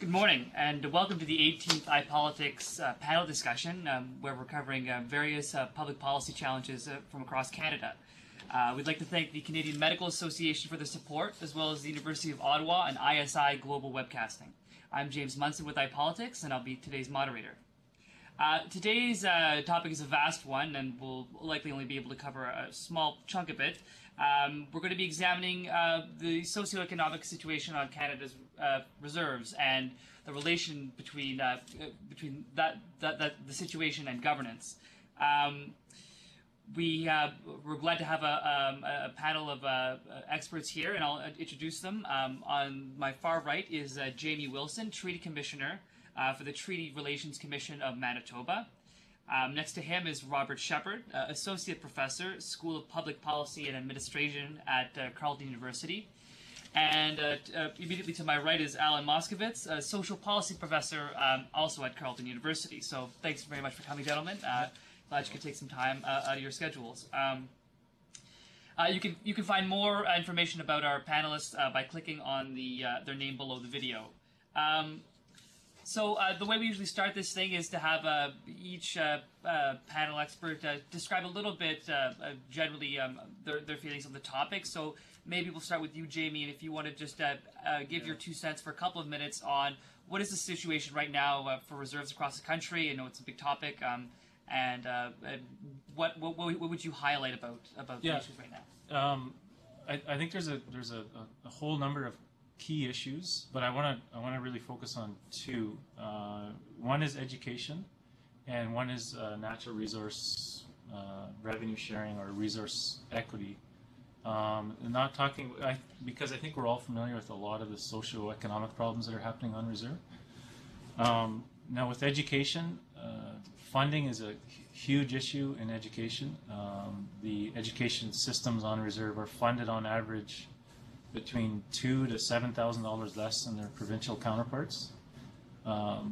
Good morning, and welcome to the 18th iPolitics panel discussion, where we're covering various public policy challenges from across Canada. We'd like to thank the Canadian Medical Association for their support, as well as the University of Ottawa and ISI Global Webcasting. I'm James Munson with iPolitics, and I'll be today's moderator. Today's topic is a vast one, and we'll likely only be able to cover a small chunk of it. We're going to be examining the socioeconomic situation on Canada's reserves and the relation between the situation and governance. We're glad to have a panel of experts here, and I'll introduce them. On my far right is Jamie Wilson, Treaty Commissioner for the Treaty Relations Commission of Manitoba. Next to him is Robert Shepard, Associate Professor, School of Public Policy and Administration at Carleton University. And immediately to my right is Alan Moskovitz, a Social Policy Professor also at Carleton University. So thanks very much for coming, gentlemen. Glad you could take some time out of your schedules. You can find more information about our panelists by clicking on their name below the video. So the way we usually start this thing is to have each panel expert describe a little bit generally their feelings on the topic. So maybe we'll start with you, Jamie, and if you want to just give your 2 cents for a couple of minutes on what is the situation right now for reserves across the country. I know it's a big topic, and what would you highlight about the issues right now? I think there's a whole number of key issues, but I want to really focus on two. One is education, and one is natural resource revenue sharing or resource equity. Not talking because I think we're all familiar with a lot of the socioeconomic problems that are happening on reserve. Now with education, funding is a huge issue in education. The education systems on reserve are funded on average between $2,000 to $7,000 less than their provincial counterparts.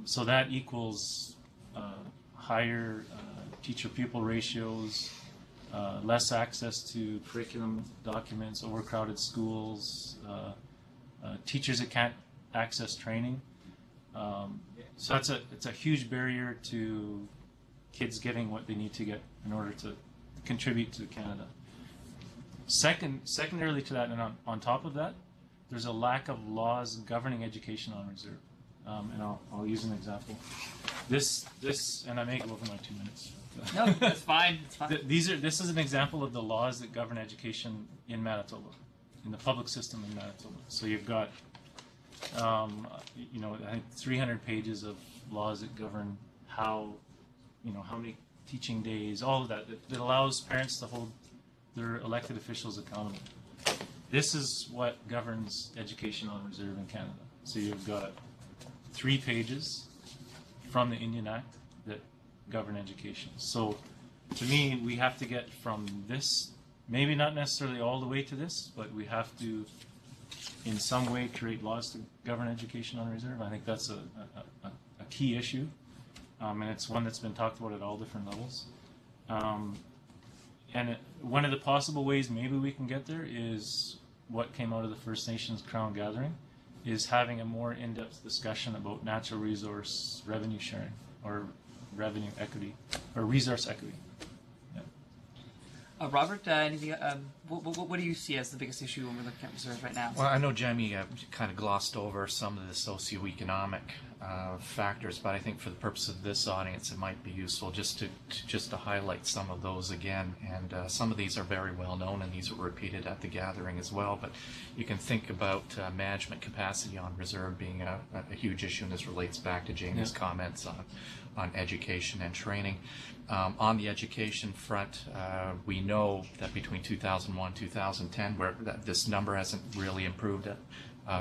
So that equals higher teacher-pupil ratios, less access to curriculum documents, overcrowded schools, teachers that can't access training. So it's a huge barrier to kids getting what they need to get in order to contribute to Canada. Secondarily to that, and on top of that, there's a lack of laws governing education on reserve. And I'll use an example. This, and I may go over my 2 minutes. No, that's fine. It's fine. This is an example of the laws that govern education in Manitoba, in the public system in Manitoba. So you've got, I think 300 pages of laws that govern how many teaching days, all of that allows parents to hold their elected officials accountable. This is what governs education on reserve in Canada. So you've got 3 pages from the Indian Act that govern education. So to me, we have to get from this, maybe not necessarily all the way to this, but we have to in some way create laws to govern education on reserve. I think that's a key issue, and it's one that's been talked about at all different levels. And one of the possible ways maybe we can get there is what came out of the First Nations Crown Gathering, is having a more in-depth discussion about natural resource revenue sharing or revenue equity or resource equity. Yeah. Robert, anything? What do you see as the biggest issue when we're looking at reserves right now? Well, I know Jamie kind of glossed over some of the socioeconomic factors, but I think for the purpose of this audience, it might be useful just to highlight some of those again. And some of these are very well known, and these were repeated at the gathering as well. But you can think about management capacity on reserve being a huge issue, and this relates back to Jamie's comments on education and training. On the education front, we know that between 2001 and 2010, where this number hasn't really improved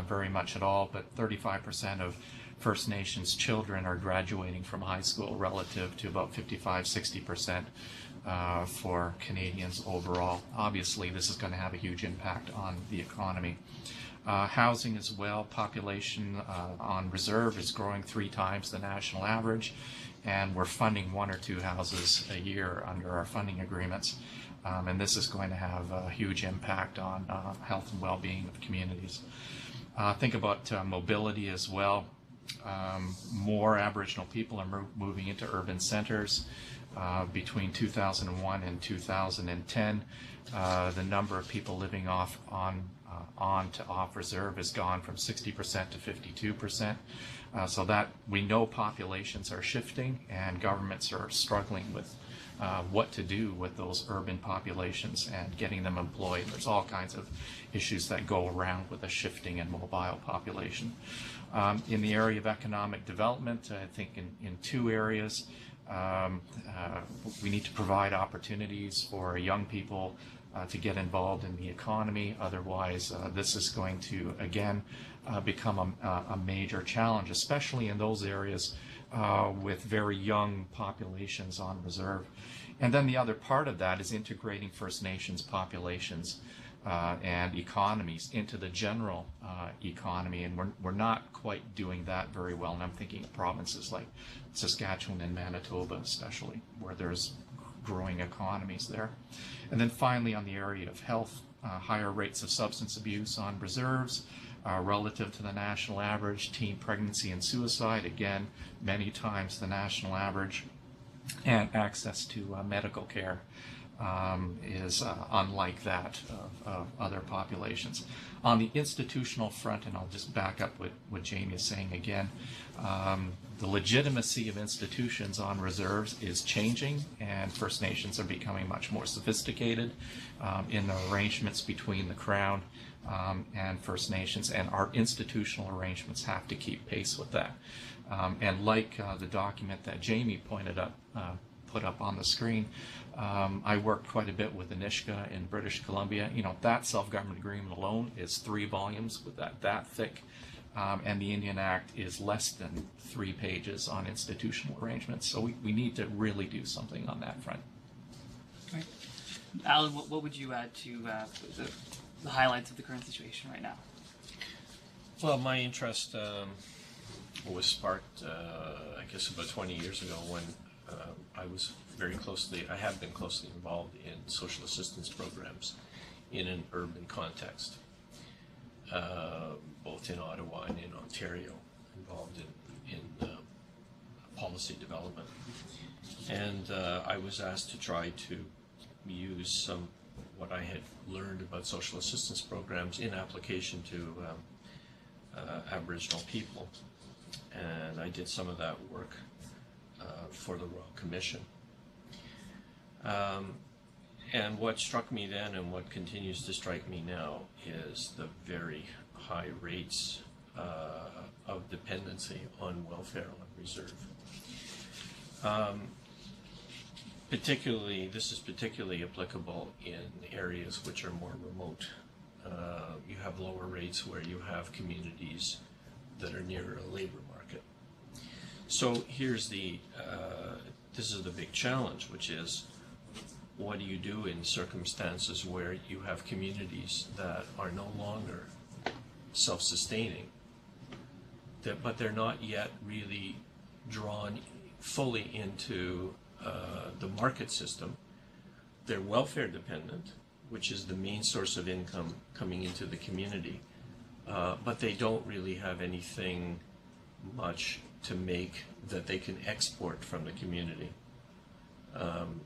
very much at all, but 35% of First Nations children are graduating from high school relative to about 55-60% for Canadians overall. Obviously, this is going to have a huge impact on the economy. Housing as well, population on reserve is growing 3 times the national average, and we're funding 1 or 2 houses a year under our funding agreements. And this is going to have a huge impact on health and well-being of communities. Think about mobility as well. more Aboriginal people are moving into urban centers. Between 2001 and 2010, the number of people living on to off reserve has gone from 60% to 52%. So that we know populations are shifting and governments are struggling with what to do with those urban populations and getting them employed. There's all kinds of issues that go around with a shifting and mobile population. In the area of economic development, I think in two areas, we need to provide opportunities for young people to get involved in the economy. Otherwise, this is going to, again, become a major challenge, especially in those areas with very young populations on reserve. And then the other part of that is integrating First Nations populations and economies into the general economy, and we're not quite doing that very well. And I'm thinking of provinces like Saskatchewan and Manitoba especially, where there's growing economies there. And then finally, on the area of health, higher rates of substance abuse on reserves relative to the national average, teen pregnancy and suicide, again, many times the national average, and access to medical care is unlike that of other populations. On the institutional front, and I'll just back up what Jamie is saying again, the legitimacy of institutions on reserves is changing, and First Nations are becoming much more sophisticated in the arrangements between the Crown and First Nations, and our institutional arrangements have to keep pace with that. And like the document that Jamie put up on the screen, I worked quite a bit with Anishka in British Columbia. You know, that self-government agreement alone is 3 volumes with that thick, and the Indian Act is less than 3 pages on institutional arrangements. So we need to really do something on that front. Right. Alan, what would you add to the highlights of the current situation right now? Well, my interest was sparked, I guess, about 20 years ago when I was I have been closely involved in social assistance programs in an urban context, both in Ottawa and in Ontario, involved in policy development. And I was asked to try to use what I had learned about social assistance programs in application to Aboriginal people. And I did some of that work for the Royal Commission. And what struck me then and what continues to strike me now is the very high rates of dependency on welfare on reserve. This is particularly applicable in areas which are more remote. You have lower rates where you have communities that are near a labor market. So here's this is the big challenge, which is, what do you do in circumstances where you have communities that are no longer self-sustaining, but they're not yet really drawn fully into the market system? They're welfare dependent, which is the main source of income coming into the community, but they don't really have anything much to make that they can export from the community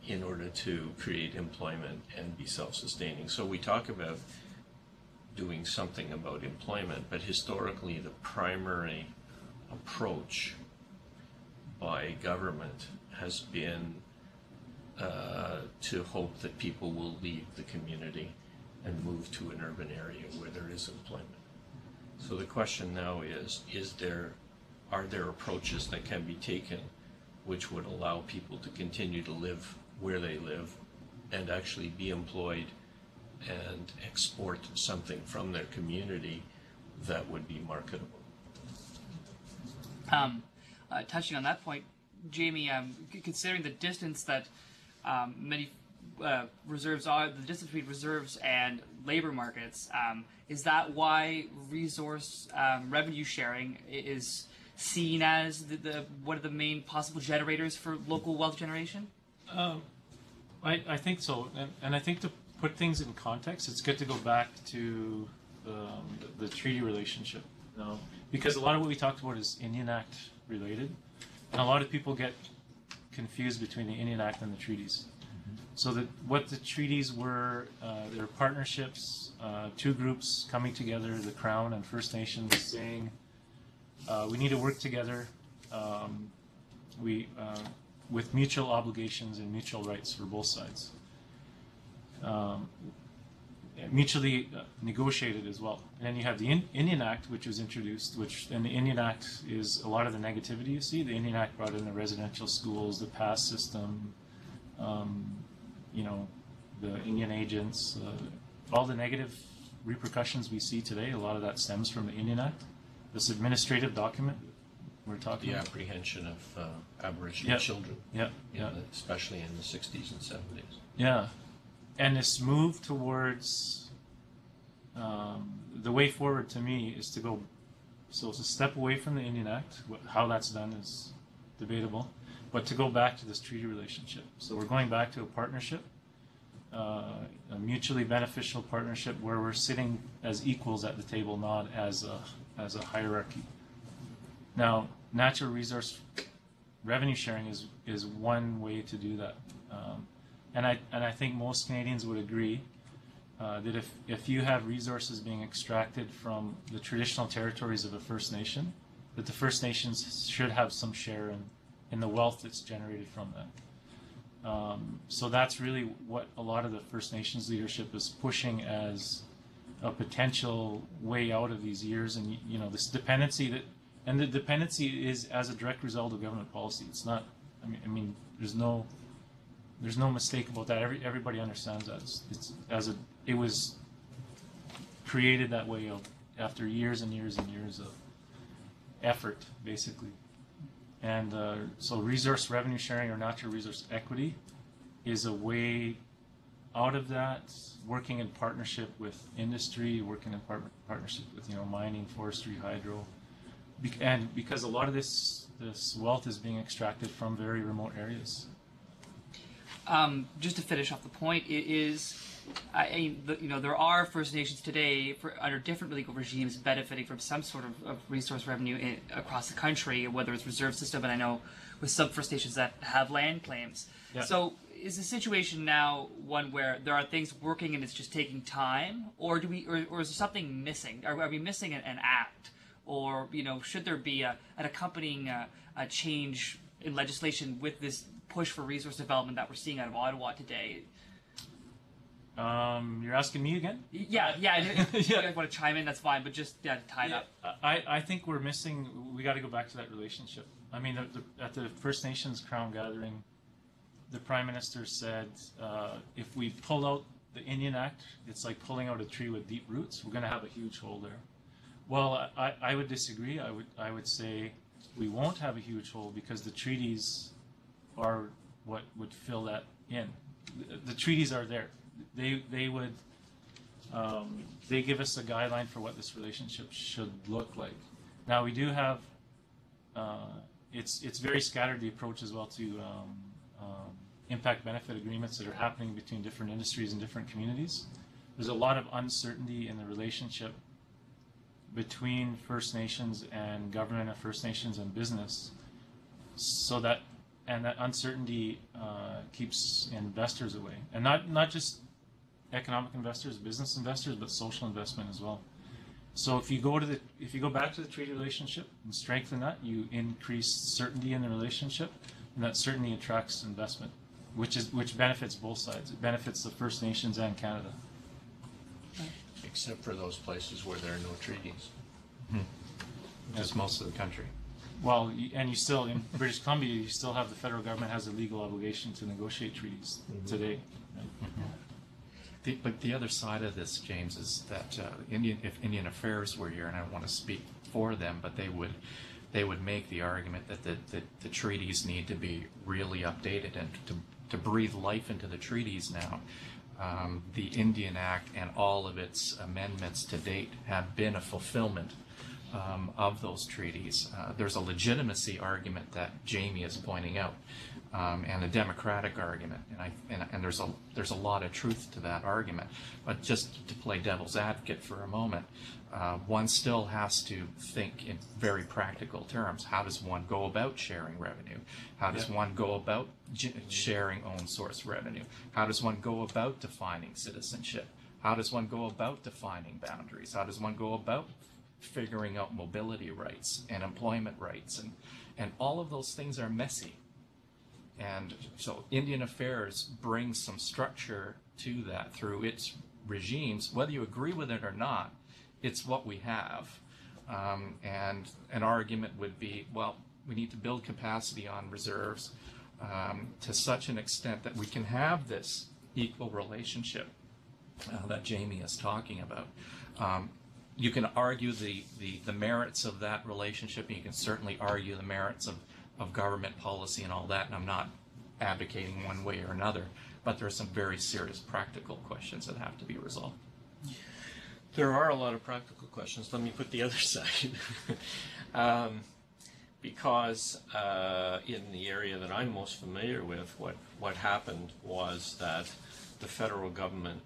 in order to create employment and be self-sustaining. So we talk about doing something about employment, but historically the primary approach by government has been to hope that people will leave the community and move to an urban area where there is employment. So the question now is are there approaches that can be taken which would allow people to continue to live where they live and actually be employed and export something from their community that would be marketable? Touching on that point, Jamie, considering the distance that many reserves are, the distance between reserves and labor markets, is that why resource revenue sharing is seen as one of the main possible generators for local wealth generation? I think so, and I think to put things in context, it's good to go back to the treaty relationship No, because a lot of what we talked about is Indian Act related, and a lot of people get confused between the Indian Act and the treaties. So that what the treaties were, they're partnerships, two groups coming together, the Crown and First Nations, saying we need to work together. With mutual obligations and mutual rights for both sides. Mutually negotiated as well. And then you have the Indian Act, which was introduced, and the Indian Act is a lot of the negativity you see. The Indian Act brought in the residential schools, the pass system, the Indian agents, all the negative repercussions we see today, a lot of that stems from the Indian Act. This administrative document we're talking about. The apprehension of Aboriginal children, especially in the 60s and 70s. Yeah, and this move towards the way forward to me is to go, so it's a step away from the Indian Act. How that's done is debatable, but to go back to this treaty relationship. So we're going back to a partnership, a mutually beneficial partnership where we're sitting as equals at the table, not as a hierarchy. Now, natural resource revenue sharing is one way to do that, and I think most Canadians would agree that if you have resources being extracted from the traditional territories of a First Nation, that the First Nations should have some share in the wealth that's generated from that. So that's really what a lot of the First Nations leadership is pushing as a potential way out of these years, and this dependency that. And the dependency is as a direct result of government policy. It's not. I mean, there's no mistake about that. Everybody understands that. It was created that way after years and years and years of effort, basically. And so, resource revenue sharing or natural resource equity is a way out of that. Working in partnership with industry, working in partnership with mining, forestry, hydro. And because a lot of this wealth is being extracted from very remote areas. Just to finish off the point, there are First Nations today under different legal regimes benefiting from some sort of resource revenue across the country, whether it's reserve system, and I know with some First Nations that have land claims. Yeah. So is the situation now one where there are things working and it's just taking time, or is there something missing? Are we missing an act? Or should there be an accompanying a change in legislation with this push for resource development that we're seeing out of Ottawa today? You're asking me again? Yeah. If you guys want to chime in, that's fine. But just to tie it up. I think we're missing. We got to go back to that relationship. I mean, at the First Nations Crown Gathering, the Prime Minister said, if we pull out the Indian Act, it's like pulling out a tree with deep roots. We're going to have a huge hole there. Well, I would disagree. I would say we won't have a huge hole because the treaties are what would fill that in. The treaties are there. They would they give us a guideline for what this relationship should look like. Now we do have it's very scattered, the approach as well to impact benefit agreements that are happening between different industries and different communities. There's a lot of uncertainty in the relationship between First Nations and government of First Nations and business, so that uncertainty keeps investors away, and not just economic investors, business investors, but social investment as well. So if you go back to the treaty relationship and strengthen that, you increase certainty in the relationship, and that certainty attracts investment, which benefits both sides. It benefits the First Nations and Canada. Except for those places where there are no treaties. Just most of the country. Well, and you still, in British Columbia, you still have the federal government has a legal obligation to negotiate treaties today. Right? But the other side of this, James, is that if Indian Affairs were here, and I don't want to speak for them, but they would make the argument that the treaties need to be really updated, and to breathe life into the treaties now. The Indian Act and all of its amendments to date have been a fulfillment of those treaties. There's a legitimacy argument that Jamie is pointing out. and a democratic argument, and there's a lot of truth to that argument. But just to play devil's advocate for a moment, one still has to think in very practical terms. How does one go about sharing revenue? How does one go about sharing own source revenue? How does one go about defining citizenship? How does one go about defining boundaries? How does one go about figuring out mobility rights and employment rights? And all of those things are messy. And so Indian Affairs brings some structure to that through its regimes. Whether you agree with it or not, it's what we have. And an argument would be, well, we need to build capacity on reserves to such an extent that we can have this equal relationship that Jamie is talking about. You can argue the merits of that relationship, and you can certainly argue the merits of government policy and all that, and I'm not advocating one way or another, but there are some very serious practical questions that have to be resolved. There are a lot of practical questions. Let me put the other side. Because in the area that I'm most familiar with, what happened was that the federal government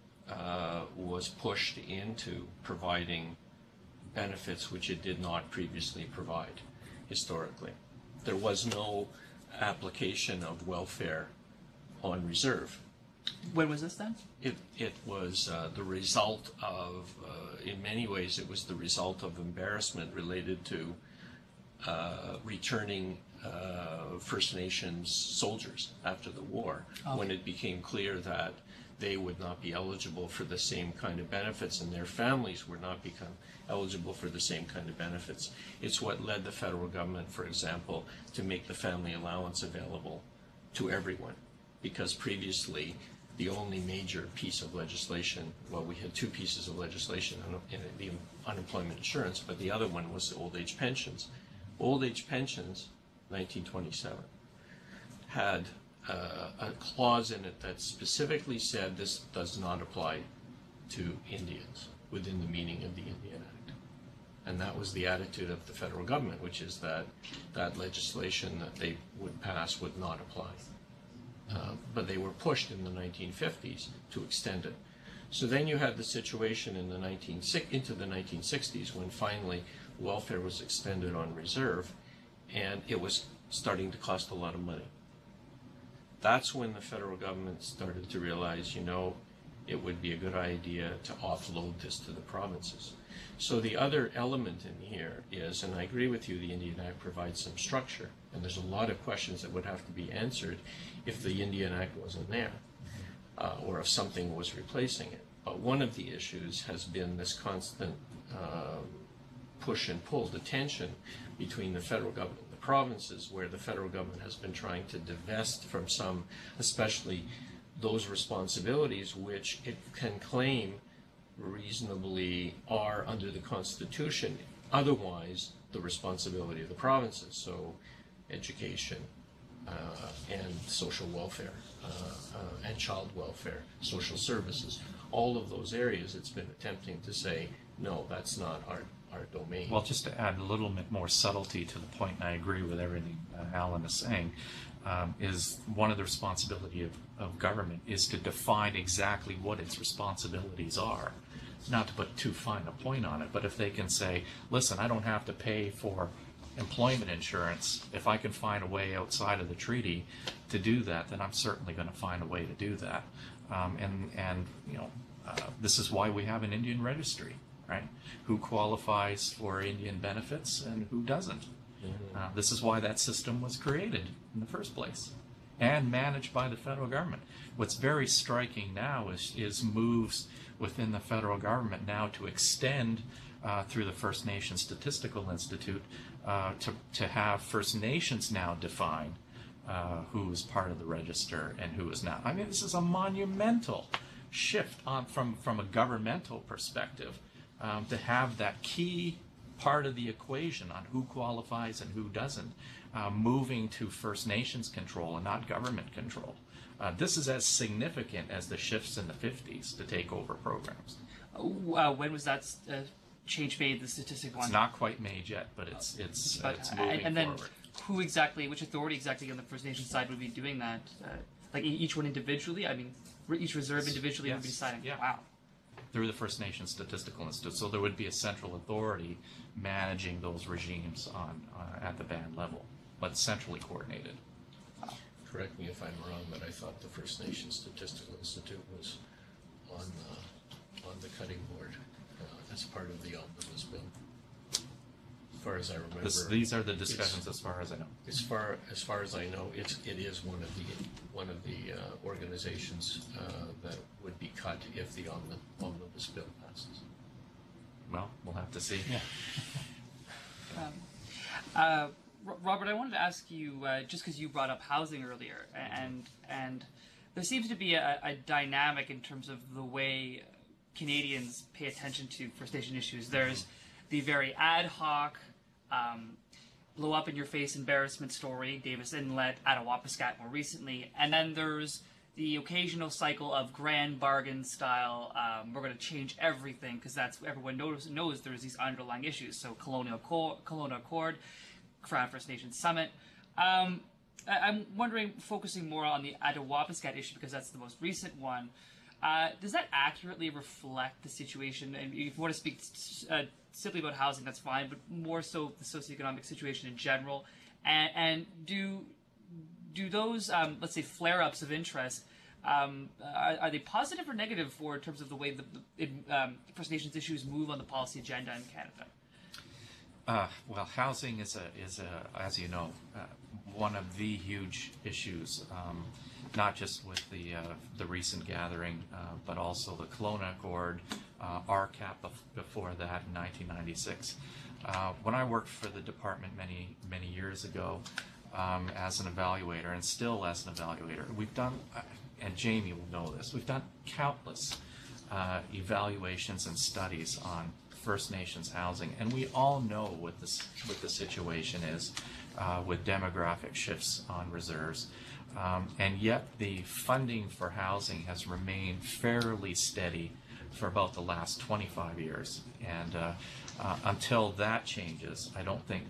was pushed into providing benefits which it did not previously provide historically. There was no application of welfare on reserve. When was this then? It was the result of, in many ways, it was the result of embarrassment related to returning First Nations soldiers after the war, when it became clear that they would not be eligible for the same kind of benefits and their families would not become eligible for the same kind of benefits. It's what led the federal government, for example, to make the family allowance available to everyone, because previously the only major piece of legislation, well, we had two pieces of legislation in the unemployment insurance, but the other one was the old age pensions. Old age pensions, 1927, had a clause in it that specifically said this does not apply to Indians within the meaning of the Indian Act. And that was the attitude of the federal government, which is that that legislation that they would pass would not apply. But they were pushed in the 1950s to extend it. So then you had the situation in into the 1960s when finally welfare was extended on reserve, and it was starting to cost a lot of money. That's when the federal government started to realize, it would be a good idea to offload this to the provinces. So the other element in here is, and I agree with you, the Indian Act provides some structure, and there's a lot of questions that would have to be answered if the Indian Act wasn't there, or if something was replacing it. But one of the issues has been this constant push and pull, the tension between the federal government and the provinces, where the federal government has been trying to divest from some, especially those responsibilities which it can claim reasonably are under the Constitution, otherwise the responsibility of the provinces. So education and social welfare and child welfare, social services, all of those areas it's been attempting to say, no, that's not our domain. Well, just to add a little bit more subtlety to the point, and I agree with everything Alan is saying, is one of the responsibility of government is to define exactly what its responsibilities are. Not to put too fine a point on it, but if they can say, listen, I don't have to pay for employment insurance, if I can find a way outside of the treaty to do that, then I'm certainly going to find a way to do that. This is why we have an Indian registry, right? Who qualifies for Indian benefits and who doesn't. This is why that system was created in the first place and managed by the federal government. What's very striking now is moves within the federal government now to extend through the First Nations Statistical Institute to have First Nations now define who is part of the register and who is not. I mean, this is a monumental shift from a governmental perspective to have that key part of the equation on who qualifies and who doesn't, moving to First Nations control and not government control. This is as significant as the shifts in the 50s to take over programs. When was that change made, the statistic one? It's not quite made yet, but it's moving and then forward. which authority exactly on the First Nation side would be doing that? Like each one individually? I mean, each reserve individually would be deciding? Yeah. Wow. Through the First Nations Statistical Institute. So there would be a central authority managing those regimes at the band level, but centrally coordinated. Correct me if I'm wrong, but I thought the First Nations Statistical Institute was on the cutting board as part of the omnibus bill. As far as I remember, These are the discussions, as far as I know. As far as I know, it is one of the organizations that would be cut if the omnibus bill passes. Well, we'll have to see. Yeah. Robert, I wanted to ask you, just because you brought up housing earlier, and there seems to be a dynamic in terms of the way Canadians pay attention to First Nation issues. There's the very ad hoc, blow up in your face embarrassment story, Davis Inlet, Attawapiskat more recently, and then there's the occasional cycle of grand bargain style, we're going to change everything because that's what everyone knows there's these underlying issues. So Colonial Accord, Crown First Nations Summit. I'm wondering, focusing more on the Attawapiskat issue because that's the most recent one. Does that accurately reflect the situation? And if you want to speak simply about housing, that's fine, but more so the socioeconomic situation in general. And do those, let's say, flare-ups of interest, are they positive or negative in terms of the way the First Nations issues move on the policy agenda in Canada? Well, housing is as you know, one of the huge issues, not just with the recent gathering, but also the Kelowna Accord, RCAP before that in 1996. When I worked for the department many years ago as an evaluator, and still as an evaluator, we've done, and Jamie will know this, we've done countless evaluations and studies on First Nations housing, and we all know what the situation is with demographic shifts on reserves, and yet the funding for housing has remained fairly steady for about the last 25 years, and until that changes, I don't think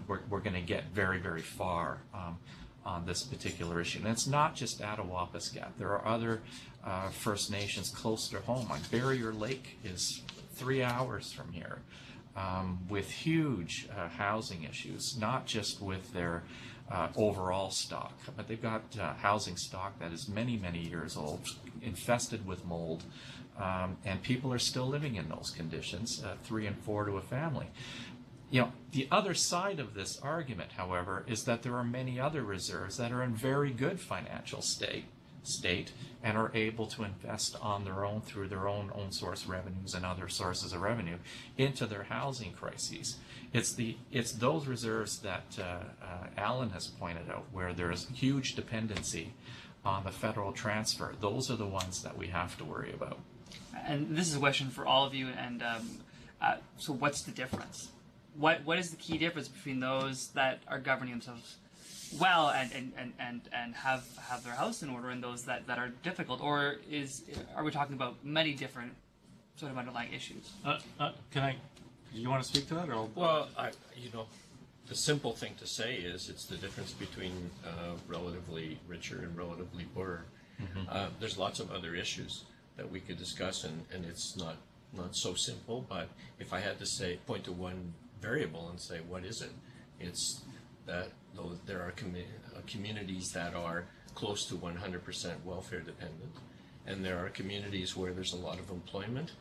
we're going to get very far on this particular issue. And it's not just Attawapiskat. There are other First Nations close to home. Like Barrier Lake is 3 hours from here, with huge housing issues, not just with their overall stock, but they've got housing stock that is many years old, infested with mold, and people are still living in those conditions, 3 and 4 to a family. The other side of this argument, however, is that there are many other reserves that are in very good financial state and are able to invest on their own through their own source revenues and other sources of revenue into their housing crises. It's those reserves that Alan has pointed out where there's huge dependency on the federal transfer. Those are the ones that we have to worry about. And this is a question for all of you. And so, what's the difference? What is the key difference between those that are governing themselves well and have their house in order and those that are difficult? Or are we talking about many different sort of underlying issues? Do you want to speak to that? Or well, the simple thing to say is it's the difference between relatively richer and relatively poorer. Mm-hmm. There's lots of other issues that we could discuss, and it's not so simple. But if I had to point to one variable and say, what is it? It's that there are communities that are close to 100% welfare dependent, and there are communities where there's a lot of employment,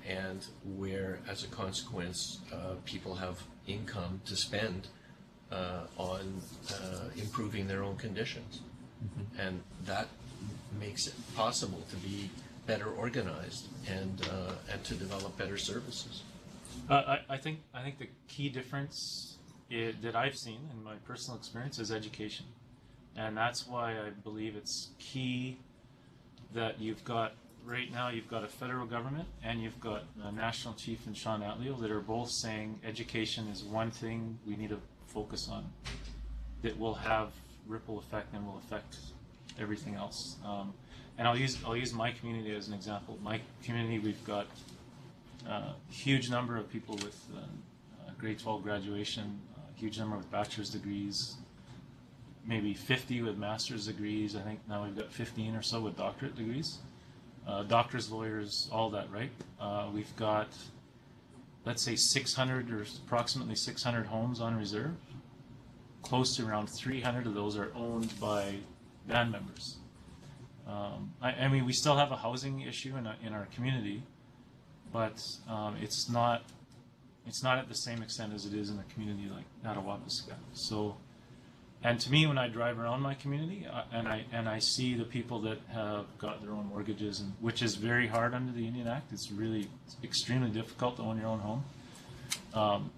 and where, as a consequence, people have income to spend on improving their own conditions. Mm-hmm. And that makes it possible to be better organized and to develop better services. I think the key difference that I've seen in my personal experience is education, and that's why I believe it's key that right now you've got a federal government and you've got a national chief in Sean Atleo that are both saying education is one thing we need to focus on that will have ripple effect and will affect everything else. And I'll use my community as an example. My community, we've got a huge number of people with grade 12 graduation, huge number with bachelor's degrees, maybe 50 with master's degrees. I think now we've got 15 or so with doctorate degrees. Doctors, lawyers, all that, right? We've got, let's say, 600 or approximately 600 homes on reserve. Close to around 300 of those are owned by band members. I mean, we still have a housing issue in our community, but it's not at the same extent as it is in a community like Attawapiskat. So, and to me, when I drive around my community and I see the people that have got their own mortgages, and which is very hard under the Union Act, it's really extremely difficult to own your own home.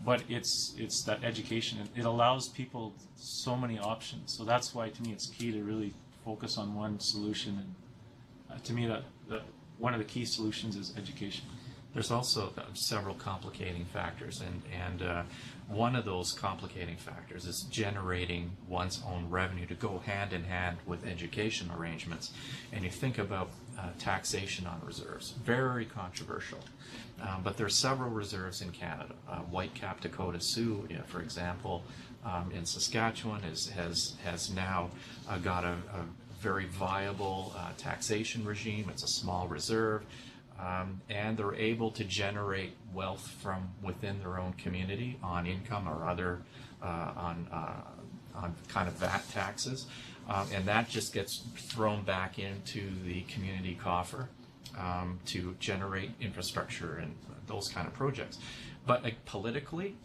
But it's that education. It allows people so many options. So that's why, to me, it's key to really focus on one solution. And to me, that one of the key solutions is education. There's also several complicating factors, and one of those complicating factors is generating one's own revenue to go hand in hand with education arrangements. And you think about taxation on reserves, very controversial. But there are several reserves in Canada. Whitecap Dakota Sioux, for example, in Saskatchewan has now got a very viable taxation regime. It's a small reserve. And they're able to generate wealth from within their own community on income or other on kind of VAT taxes, and that just gets thrown back into the community coffer to generate infrastructure and those kind of projects. But politically,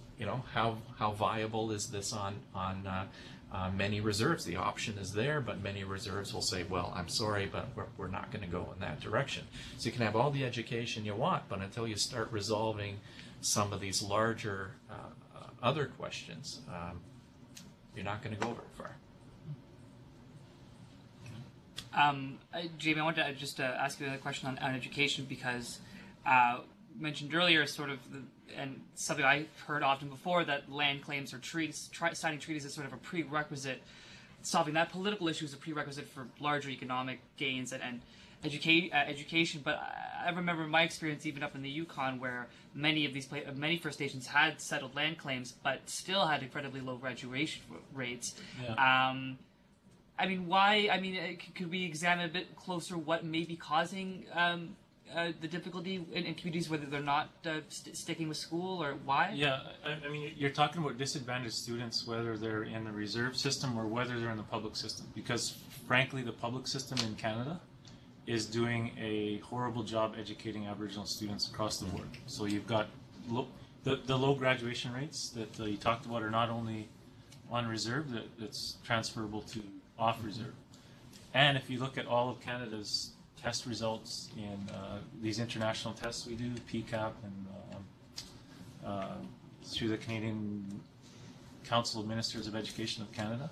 how viable is this on many reserves? The option is there, but many reserves will say, well, I'm sorry, but we're not going to go in that direction. So you can have all the education you want, but until you start resolving some of these larger other questions, you're not going to go very far. Jamie, I wanted to just ask you another question on education, because mentioned earlier, sort of, and something I heard often before, that land claims or signing treaties is sort of a prerequisite. Solving that political issue is a prerequisite for larger economic gains and education. But I remember my experience even up in the Yukon, where many of these many First Nations had settled land claims, but still had incredibly low graduation rates. Yeah. I mean, why? I mean, could we examine a bit closer what may be causing the difficulty in communities, whether they're not sticking with school, or why? Yeah, I mean, you're talking about disadvantaged students, whether they're in the reserve system or whether they're in the public system, because frankly, the public system in Canada is doing a horrible job educating Aboriginal students across the board. So you've got the low graduation rates that you talked about are not only on reserve, that's transferable to off reserve. And if you look at all of Canada's test results in these international tests we do, PCAP and through the Canadian Council of Ministers of Education of Canada,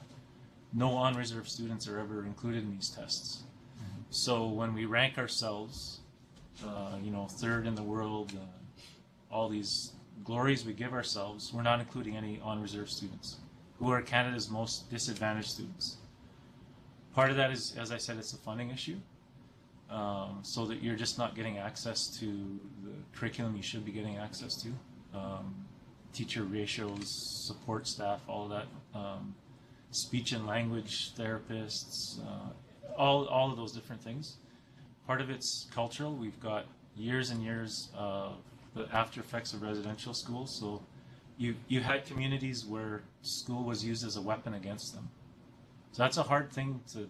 no on-reserve students are ever included in these tests. Mm-hmm. So when we rank ourselves, third in the world, all these glories we give ourselves, we're not including any on-reserve students, who are Canada's most disadvantaged students. Part of that is, as I said, it's a funding issue. So that you're just not getting access to the curriculum you should be getting access to. Teacher ratios, support staff, all of that. Speech and language therapists, all of those different things. Part of it's cultural. We've got years and years of the after effects of residential school. So you had communities where school was used as a weapon against them. So that's a hard thing to,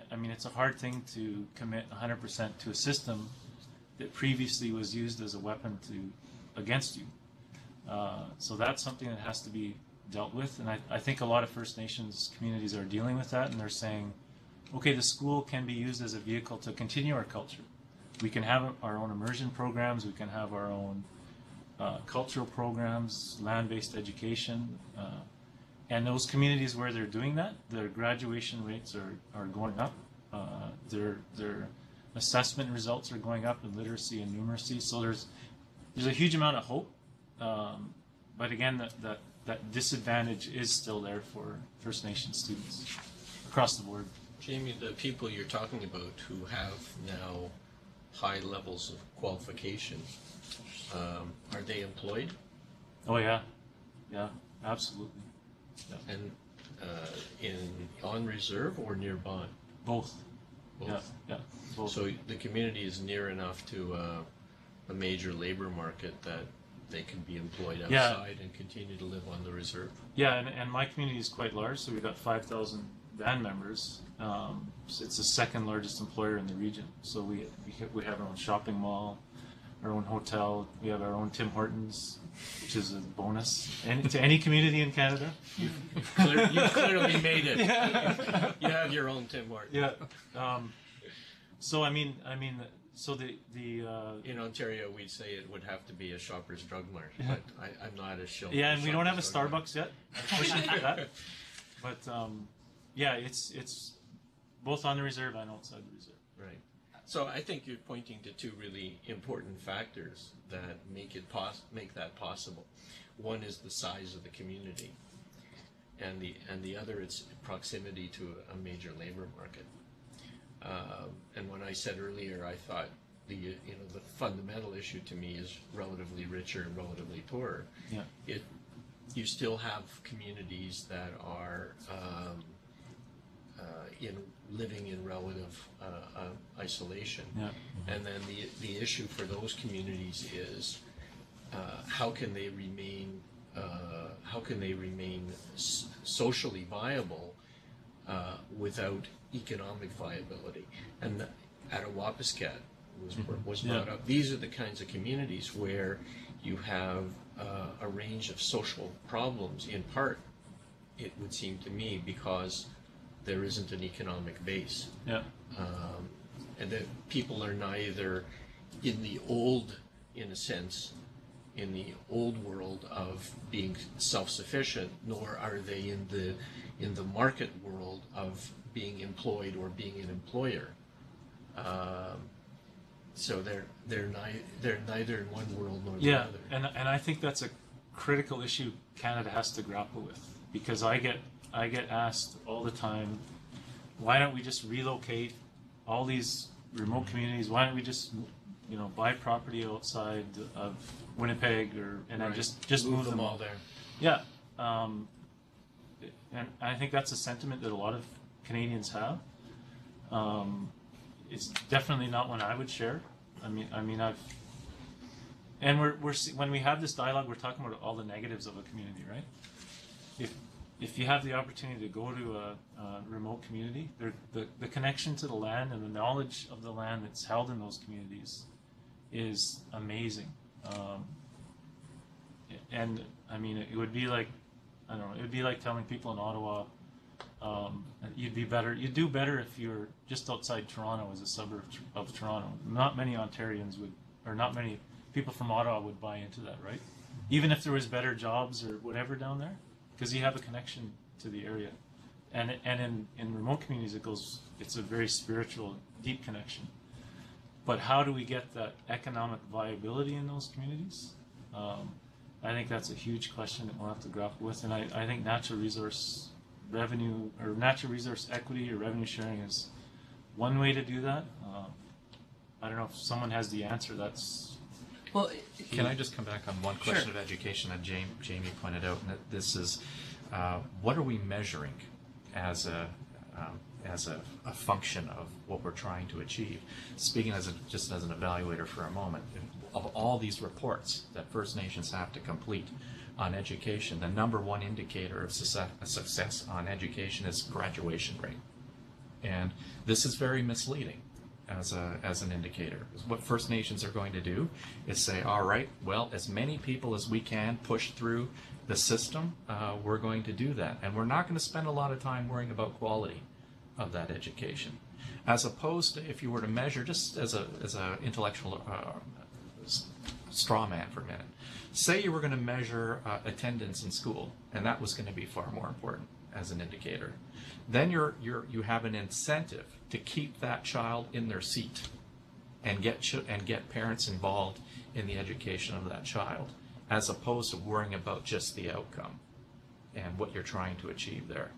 it's a hard thing to commit 100% to a system that previously was used as a weapon against you. So that's something that has to be dealt with. And I think a lot of First Nations communities are dealing with that, and they're saying, okay, the school can be used as a vehicle to continue our culture. We can have our own immersion programs, we can have our own cultural programs, land-based education, and those communities where they're doing that, their graduation rates are going up. Their assessment results are going up in literacy and numeracy. So there's a huge amount of hope. But again, that disadvantage is still there for First Nations students across the board. Jamie, the people you're talking about who have now high levels of qualification, are they employed? Oh yeah, yeah. absolutely. And on reserve or nearby? Both. Both. Yeah, both. So the community is near enough to a major labor market that they can be employed outside and continue to live on the reserve. Yeah, and my community is quite large, so we've got 5,000 band members. So it's the second largest employer in the region. So we have our own shopping mall, our own hotel. We have our own Tim Hortons, which is a bonus to any community in Canada. You've clearly made it. Yeah. You have your own Tim Hortons. Yeah. So I mean, so the in Ontario we'd say it would have to be a Shoppers Drug Mart, but I'm not as sure. Yeah, and we don't have a Starbucks yet. I'm pushing for that. But yeah, it's both on the reserve and outside the reserve. Right. So I think you're pointing to two really important factors that make that possible. One is the size of the community, and the other is proximity to a major labor market. And when I said earlier, I thought the fundamental issue to me is relatively richer and relatively poorer. Yeah. You still have communities that are living in relative isolation, and then the issue for those communities is how can they remain socially viable without economic viability. And at Wapiskat was brought up. These are the kinds of communities where you have a range of social problems, in part, it would seem to me, because there isn't an economic base. Yeah. And that people are neither in the old world of being self-sufficient, nor are they in the market world of being employed or being an employer. So they're neither in one world nor the other. and I think that's a critical issue Canada has to grapple with, because I get asked all the time, why don't we just relocate all these remote communities? Why don't we just buy property outside of Winnipeg and then just move them all there? Yeah, and I think that's a sentiment that a lot of Canadians have. It's definitely not one I would share. When we have this dialogue, we're talking about all the negatives of a community, right? If you have the opportunity to go to a remote community, the connection to the land and the knowledge of the land that's held in those communities is amazing. And it would be like, I don't know, it would be like telling people in Ottawa, you'd do better if you're just outside Toronto as a suburb of Toronto. Not many Ontarians would, or not many people from Ottawa would buy into that, right? Even if there was better jobs or whatever down there, because you have a connection to the area. And in remote communities, it's a very spiritual, deep connection. But how do we get that economic viability in those communities? I think that's a huge question that we'll have to grapple with. And I think natural resource revenue or natural resource equity or revenue sharing is one way to do that. I don't know if someone has the answer. Well, can I just come back on one question of education that Jamie pointed out? And that this is, what are we measuring as a function of what we're trying to achieve? Speaking just as an evaluator for a moment, of all these reports that First Nations have to complete on education, the number one indicator of success on education is graduation rate. And this is very misleading as an indicator. What First Nations are going to do is say, all right, well, as many people as we can push through the system, we're going to do that. And we're not going to spend a lot of time worrying about quality of that education. As opposed to if you were to measure, just as a intellectual straw man for a minute, say you were going to measure attendance in school, and that was going to be far more important as an indicator. Then you have an incentive to keep that child in their seat and get parents involved in the education of that child, as opposed to worrying about just the outcome and what you're trying to achieve there.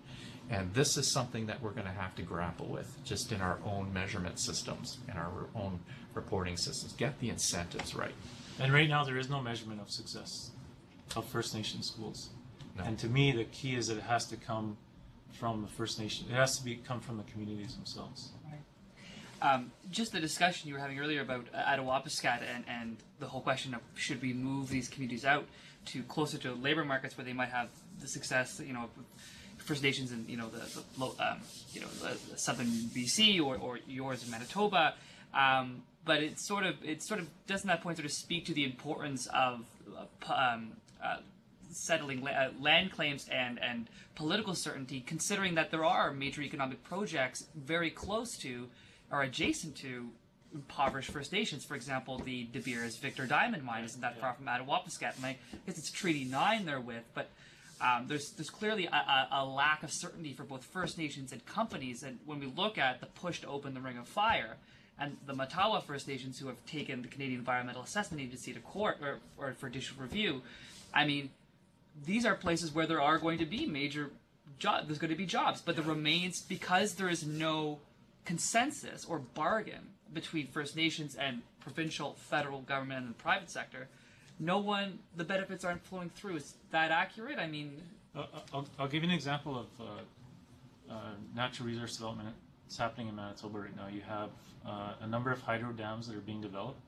And this is something that we're going to have to grapple with just in our own measurement systems and our own reporting systems. Get the incentives right. And right now there is no measurement of success of First Nation schools. No. And to me, the key is that it has to come from the First Nation. It has to come from the communities themselves. Just the discussion you were having earlier about Attawapiskat and the whole question of should we move these communities out to closer to labor markets where they might have the success, First Nations in the southern BC or yours in Manitoba, but it sort of doesn't that point sort of speak to the importance of settling land claims and political certainty, considering that there are major economic projects very close to or adjacent to impoverished First Nations. For example, the De Beers Victor Diamond Mine isn't that far from Attawapiskat, and I guess it's Treaty 9 they're with, but there's clearly a lack of certainty for both First Nations and companies, and when we look at the push to open the Ring of Fire, and the Matawa First Nations who have taken the Canadian Environmental Assessment Agency to court or for judicial review, I mean, these are places where there are going to be major jobs. There's going to be jobs, but there remains, because there is no consensus or bargain between First Nations and provincial, federal government and the private sector, the benefits aren't flowing through. Is that accurate? I mean, I'll give you an example of natural resource development that's happening in Manitoba right now. You have a number of hydro dams that are being developed.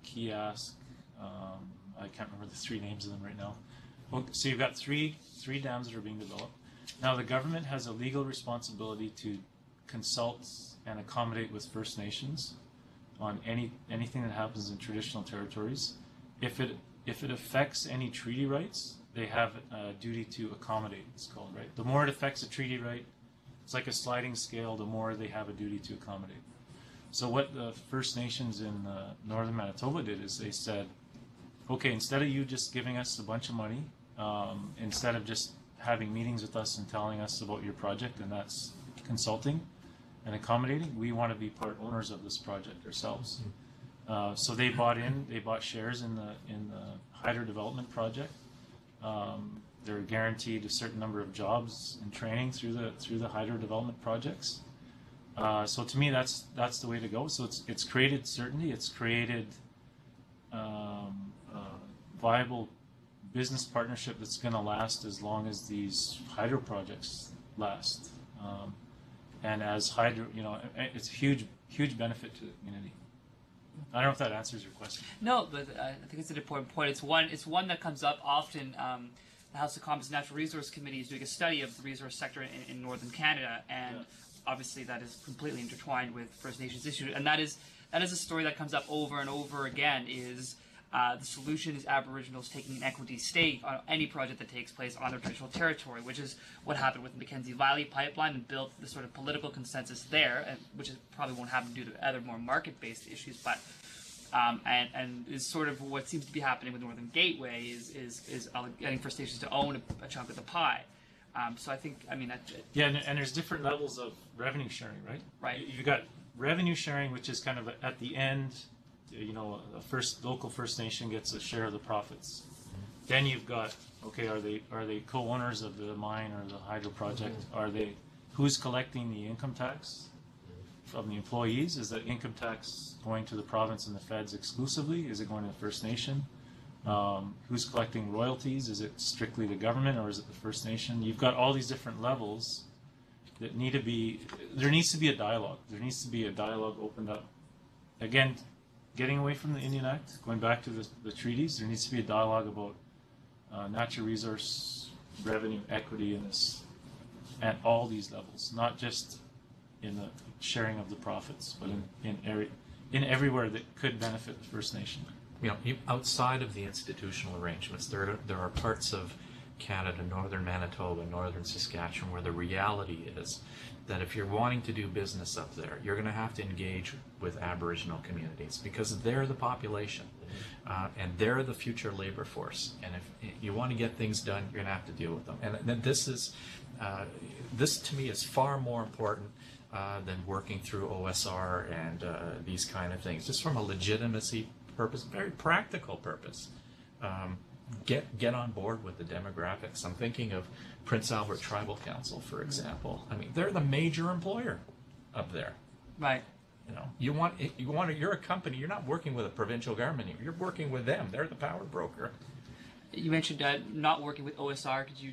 Kiask, I can't remember the three names of them right now. Well, so you've got three dams that are being developed. Now the government has a legal responsibility to consult and accommodate with First Nations on anything that happens in traditional territories. If it affects any treaty rights, they have a duty to accommodate, it's called, right? The more it affects a treaty right, it's like a sliding scale, the more they have a duty to accommodate. So what the First Nations in northern Manitoba did is they said, okay, instead of you just giving us a bunch of money, instead of just having meetings with us and telling us about your project, and that's consulting and accommodating, we want to be part owners of this project ourselves. So they bought shares in the hydro development project. They're guaranteed a certain number of jobs and training through the hydro development projects. So to me, that's the way to go. So it's created certainty. It's created viable business partnership that's going to last as long as these hydro projects last. And as hydro, it's a huge benefit to the community. I don't know if that answers your question. no, but I think it's an important point. It's one that comes up often. The House of Commons Natural Resource Committee is doing a study of the resource sector in northern Canada, and obviously that is completely intertwined with First Nations issues. And that is a story that comes up over and over again. Is the solution is Aboriginals taking an equity stake on any project that takes place on their traditional territory, which is what happened with the Mackenzie Valley Pipeline and built the sort of political consensus there, and which probably won't happen due to other more market-based issues, but and is sort of what seems to be happening with Northern Gateway is getting First Nations to own a chunk of the pie. So I think, and there's different levels of revenue sharing, right? Right. You've got revenue sharing, which is kind of at the end. A local First Nation gets a share of the profits. Then you've got, okay, are they co-owners of the mine or the hydro project? Who's collecting the income tax from the employees? Is that income tax going to the province and the feds exclusively? Is it going to the First Nation? Who's collecting royalties? Is it strictly the government or is it the First Nation? You've got all these different levels that need to be, there needs to be a dialogue. There needs to be a dialogue opened up. Again, getting away from the Indian Act, going back to the treaties, there needs to be a dialogue about natural resource revenue equity in this, at all these levels, not just in the sharing of the profits, but in everywhere that could benefit the First Nation. Outside of the institutional arrangements, there are parts of Canada, northern Manitoba, northern Saskatchewan, where the reality is that if you're wanting to do business up there, you're going to have to engage with Aboriginal communities because they're the population and they're the future labor force. And if you want to get things done, you're going to have to deal with them. And then this to me is far more important than working through OSR and these kind of things, just from a legitimacy purpose, very practical purpose. Get on board with the demographics. I'm thinking of Prince Albert Tribal Council, for example. I mean, they're the major employer up there. right. You're a company. You're not working with a provincial government. You're working with them. They're the power broker. You mentioned not working with OSR. Could you?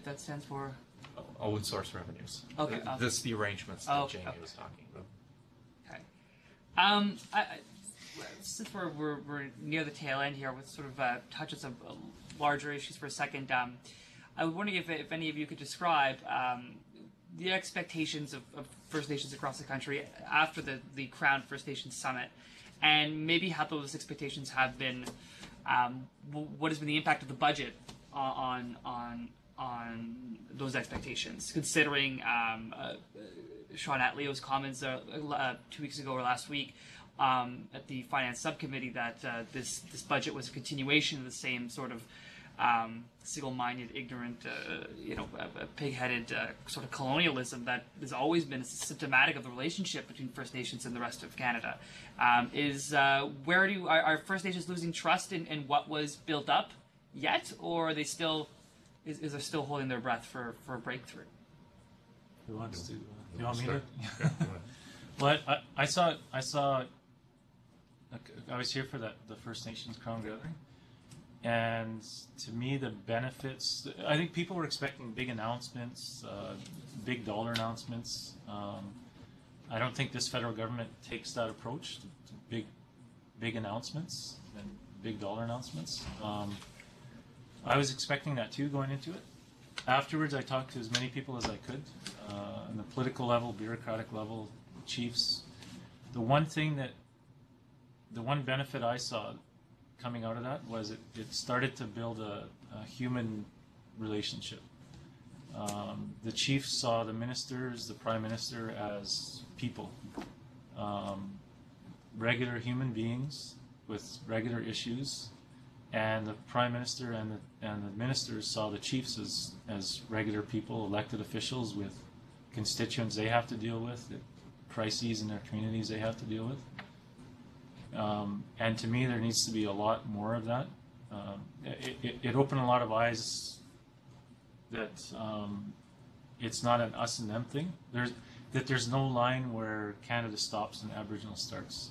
That stands for. Own source revenues. Okay. This is the arrangements that Jamie was talking about. Okay. Since we're near the tail end here, with sort of touch on some larger issues for a second, I was wondering if any of you could describe the expectations of First Nations across the country after the Crown First Nations Summit, and maybe how those expectations have been. What has been the impact of the budget on those expectations, considering Sean Atleo's comments 2 weeks ago or last week at the Finance Subcommittee that this budget was a continuation of the same sort of single-minded, ignorant, pig-headed sort of colonialism that has always been symptomatic of the relationship between First Nations and the rest of Canada. Are First Nations losing trust in what was built up yet, or are they still is they're still holding their breath for a breakthrough? Who wants to? You want me to? Well, I saw. I was here for the First Nations Crown Gathering, and to me, the benefits. I think people were expecting big announcements, big dollar announcements. I don't think this federal government takes that approach to big announcements and big dollar announcements. I was expecting that too going into it. Afterwards, I talked to as many people as I could on the political level, bureaucratic level, chiefs. The one benefit I saw coming out of that was it started to build a human relationship. The chiefs saw the ministers, the prime minister as people, regular human beings with regular issues, and the prime minister and the ministers saw the chiefs as regular people, elected officials with constituents they have to deal with, crises in their communities they have to deal with. And to me, there needs to be a lot more of that. It opened a lot of eyes that it's not an us and them thing. There's no line where Canada stops and Aboriginal starts.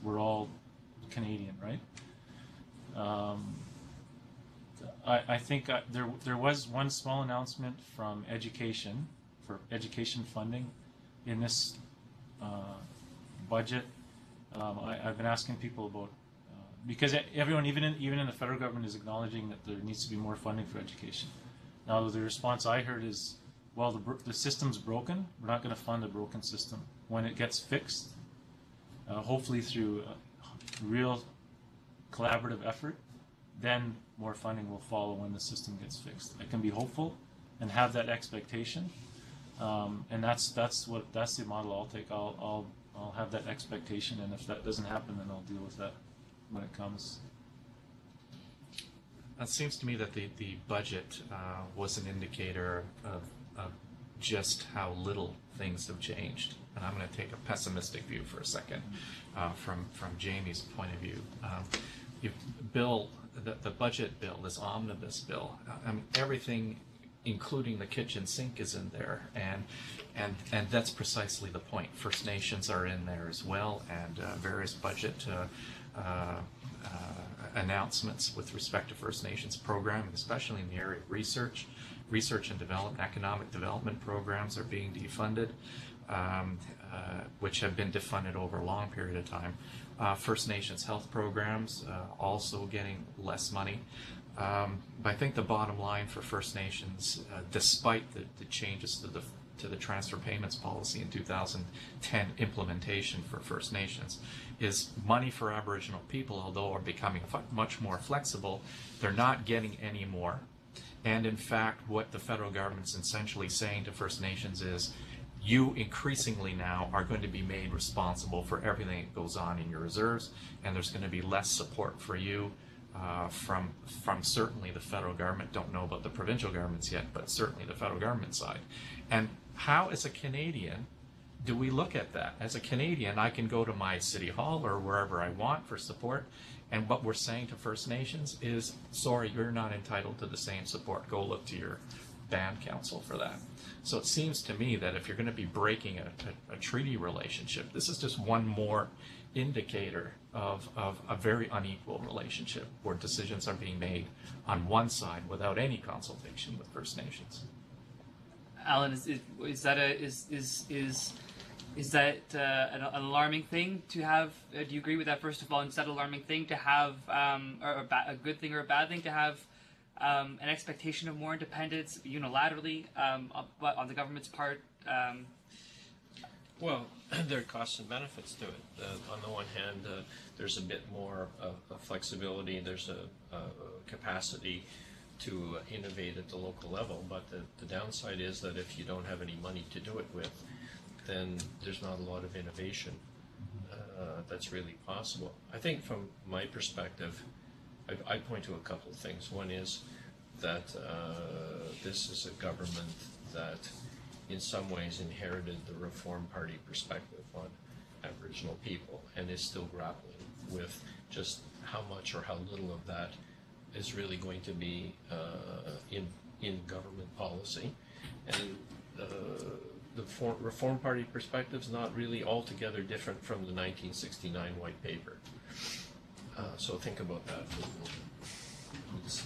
We're all Canadian, right? I think there was one small announcement from education for education funding in this budget. I've been asking people about because everyone, even in the federal government, is acknowledging that there needs to be more funding for education. Now, the response I heard is, well, the system's broken. We're not going to fund a broken system. When it gets fixed, hopefully through real collaborative effort, then more funding will follow when the system gets fixed. I can be hopeful and have that expectation, and that's the model I'll take. I'll have that expectation, and if that doesn't happen, then I'll deal with that when it comes. It seems to me that the budget was an indicator of just how little things have changed. And I'm going to take a pessimistic view for a second from Jamie's point of view. The budget bill, this omnibus bill, everything, including the kitchen sink, is in there, and that's precisely the point. First Nations are in there as well, and various budget announcements with respect to First Nations programming, especially in the area of research and development, economic development programs are being defunded, which have been defunded over a long period of time. First Nations health programs also getting less money. But I think the bottom line for First Nations, despite the changes to the transfer payments policy in 2010 implementation for First Nations, is money for Aboriginal people, although are becoming much more flexible, they're not getting any more. And in fact, what the federal government's essentially saying to First Nations is, you increasingly now are going to be made responsible for everything that goes on in your reserves, and there's going to be less support for you from certainly the federal government. Don't know about the provincial governments yet, but certainly the federal government side. And how, as a Canadian, do we look at that? As a Canadian, I can go to my city hall or wherever I want for support, and what we're saying to First Nations is, sorry, you're not entitled to the same support. Go look to your band council for that. So it seems to me that if you're going to be breaking a treaty relationship, this is just one more indicator of a very unequal relationship where decisions are being made on one side without any consultation with First Nations. Alan, is that an alarming thing to have? Do you agree with that? First of all, is that an alarming thing to have, or a good thing or a bad thing to have an expectation of more independence unilaterally, but on the government's part? Well, there are costs and benefits to it. On the one hand, there's a bit more flexibility. There's a capacity to innovate at the local level, but the downside is that if you don't have any money to do it with, then there's not a lot of innovation that's really possible. I think from my perspective, I point to a couple of things. One is that this is a government that in some ways inherited the Reform Party perspective on Aboriginal people and is still grappling with just how much or how little of that is really going to be in government policy. And the Reform Party perspective is not really altogether different from the 1969 White Paper. So think about that for a moment. It's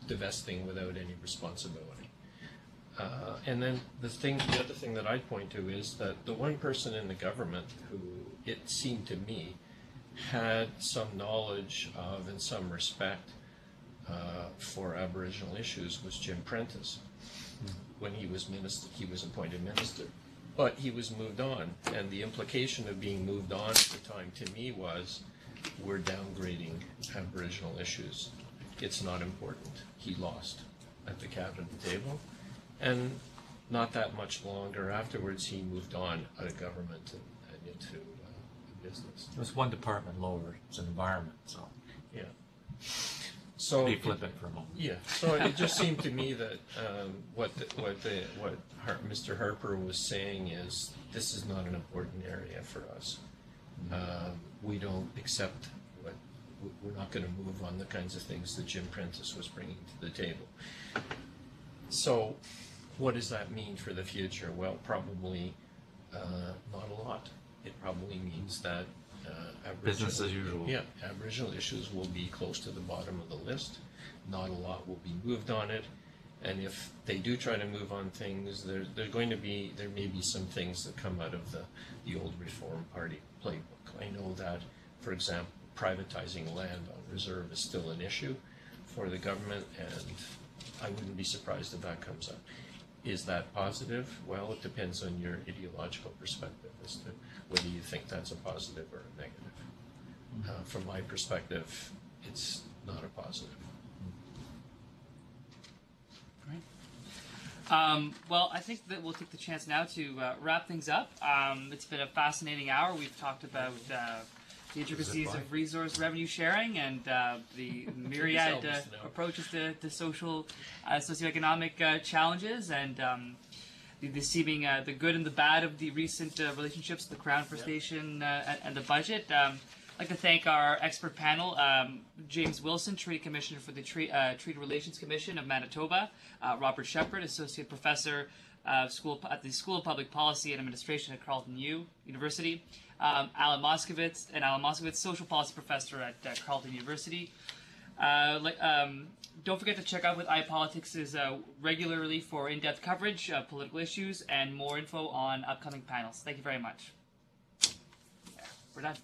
divesting without any responsibility. And then the other thing that I'd point to is that the one person in the government who, it seemed to me, had some knowledge of and some respect for Aboriginal issues was Jim Prentice. When he was minister, he was appointed minister, but he was moved on, and the implication of being moved on at the time to me was, we're downgrading Aboriginal issues. It's not important. He lost at the cabinet table, and not that much longer afterwards, he moved on out of government and into business. It was one department lower. It's an environment, so Yeah. So be flippant for a moment. Yeah. So it just seemed to me that what Mr. Harper was saying is, this is not an important area for us. We don't accept we're not going to move on the kinds of things that Jim Prentice was bringing to the table. So what does that mean for the future? Well, probably not a lot. It probably means that Business as usual. Yeah, Aboriginal issues will be close to the bottom of the list. Not a lot will be moved on it. And if they do try to move on things, there may be some things that come out of the old Reform Party playbook. I know that, for example, privatizing land on reserve is still an issue for the government, and I wouldn't be surprised if that comes up. Is that positive? Well, it depends on your ideological perspective as to whether you think that's a positive or a negative. From my perspective, it's not a positive. Great. Well, I think that we'll take the chance now to wrap things up. It's been a fascinating hour. We've talked about the intricacies of resource revenue sharing and the myriad approaches to socioeconomic challenges, and the seeming the good and the bad of the recent relationships with the Crown First Nation and the budget. I'd like to thank our expert panel, James Wilson, Treaty Commissioner for the Treaty Relations Commission of Manitoba, Robert Shepherd, Associate Professor at the School of Public Policy and Administration at Carleton University, Alan Moskowitz, Social Policy Professor at Carleton University. Don't forget to check out what iPolitics is regularly for in-depth coverage of political issues and more info on upcoming panels. Thank you very much. We're done.